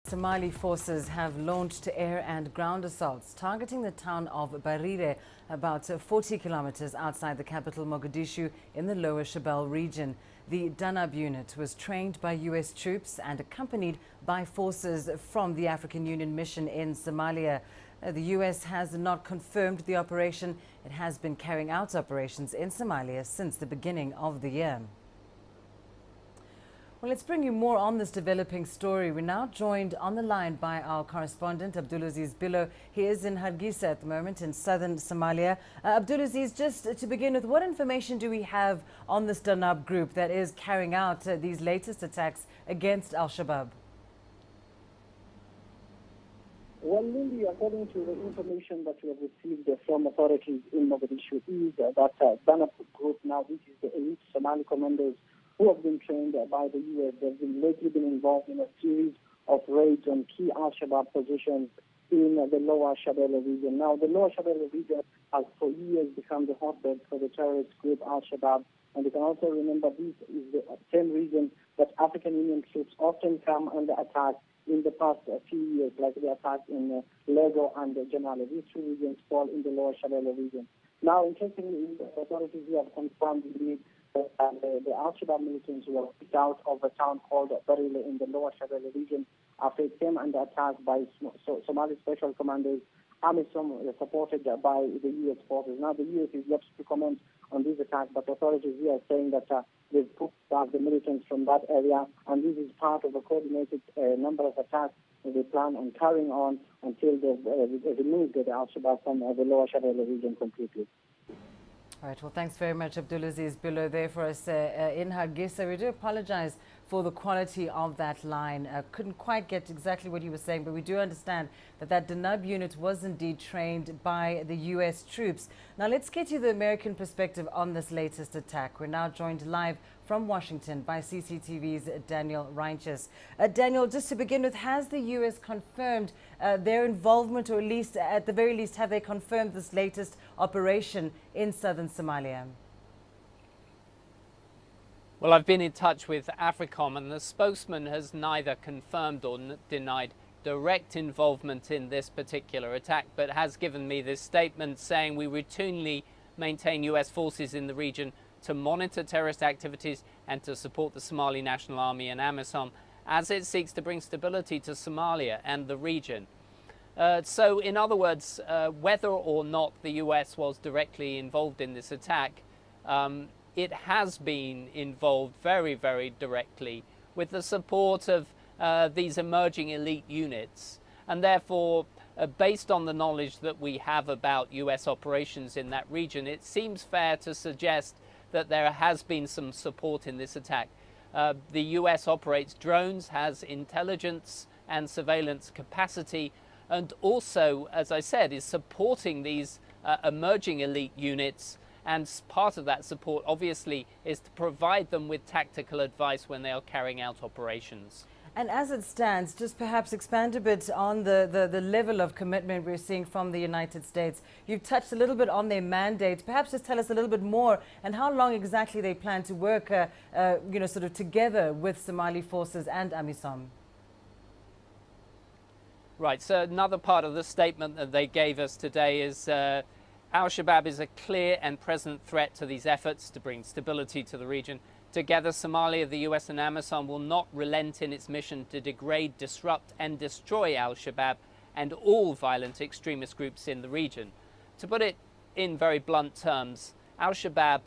Somali forces have launched air and ground assaults targeting the town of Barire, about 40 kilometers outside the capital Mogadishu in the lower Shabelle region. The danab unit was trained by U.S. troops and accompanied by forces from the African Union mission in Somalia. The U.S. has not confirmed the operation. It has been carrying out operations in Somalia since the beginning of the year. Well, let's bring you more on this developing story. We're now joined on the line by our correspondent, Abdulaziz Billo. He is in Hargeisa at the moment in southern Somalia. Abdulaziz, just to begin with, what information do we have on this danab group that is carrying out these latest attacks against Al-Shabaab? Well, Lindy, according to the information that we have received from authorities in Mogadishu, is that danab group, now this is the elite Somali commanders who have been trained by the U.S. They've lately been involved in a series of raids on key Al-Shabaab positions in the lower Shabelle region. Now, the lower Shabelle region has for years become the hotbed for the terrorist group Al-Shabaab. And you can also remember this is the same region that African Union troops often come under attack in the past few years, like the attack in Lego and Jamala. These two regions fall in the lower Shabelle region. Now, interestingly, the authorities here have confirmed the Al-Shabaab militants were kicked out of a town called Barile in the lower Shabelle region after it came under attack by Somali special commanders, AMISOM, supported by the U.S. forces. Now, the U.S. is yet to comment on this attack, but authorities here are saying that they've put back the militants from that area, and this is part of a coordinated number of attacks that they plan on carrying on until they've removed the Al-Shabaab from the lower Shabelle region completely. All right. Well, thanks very much, Abdulaziz Billo, there for us in Hargeisa. We do apologize for the quality of that line. Couldn't quite get exactly what he was saying, but we do understand that that danab unit was indeed trained by the U.S. troops. Now, let's get you the American perspective on this latest attack. We're now joined live from Washington by CCTV's Daniel Reinches. Daniel, just to begin with, has the U.S. confirmed their involvement, or at the very least, have they confirmed this latest operation in southern Somalia? Well, I've been in touch with AFRICOM, and the spokesman has neither confirmed or denied direct involvement in this particular attack, but has given me this statement saying we routinely maintain U.S. forces in the region to monitor terrorist activities and to support the Somali National Army and AMISOM as it seeks to bring stability to Somalia and the region. So, in other words, whether or not the U.S. was directly involved in this attack, it has been involved very, very directly with the support of these emerging elite units. And therefore, based on the knowledge that we have about U.S. operations in that region, it seems fair to suggest that there has been some support in this attack. The U.S. operates drones, has intelligence and surveillance capacity, and also, as I said, is supporting these emerging elite units. And part of that support, obviously, is to provide them with tactical advice when they are carrying out operations. And as it stands, just perhaps expand a bit on the level of commitment we're seeing from the United States. You've touched a little bit on their mandate. Perhaps just tell us a little bit more and how long exactly they plan to work, sort of together with Somali forces and AMISOM. Right, so another part of the statement that they gave us today is Al-Shabaab is a clear and present threat to these efforts to bring stability to the region. Together, Somalia, the US and AMISOM will not relent in its mission to degrade, disrupt and destroy Al-Shabaab and all violent extremist groups in the region. To put it in very blunt terms, Al-Shabaab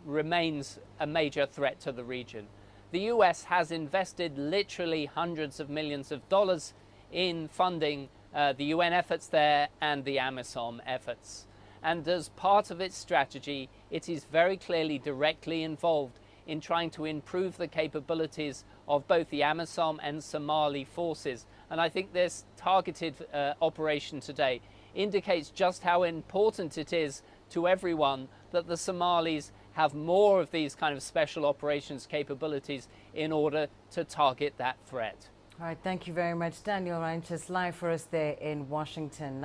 remains a major threat to the region. The US has invested literally hundreds of millions of dollars in funding the UN efforts there and the AMISOM efforts. And as part of its strategy, it is very clearly directly involved in trying to improve the capabilities of both the AMISOM and Somali forces. And I think this targeted operation today indicates just how important it is to everyone that the Somalis have more of these kind of special operations capabilities in order to target that threat. All right, thank you very much. Daniel Reinches live for us there in Washington.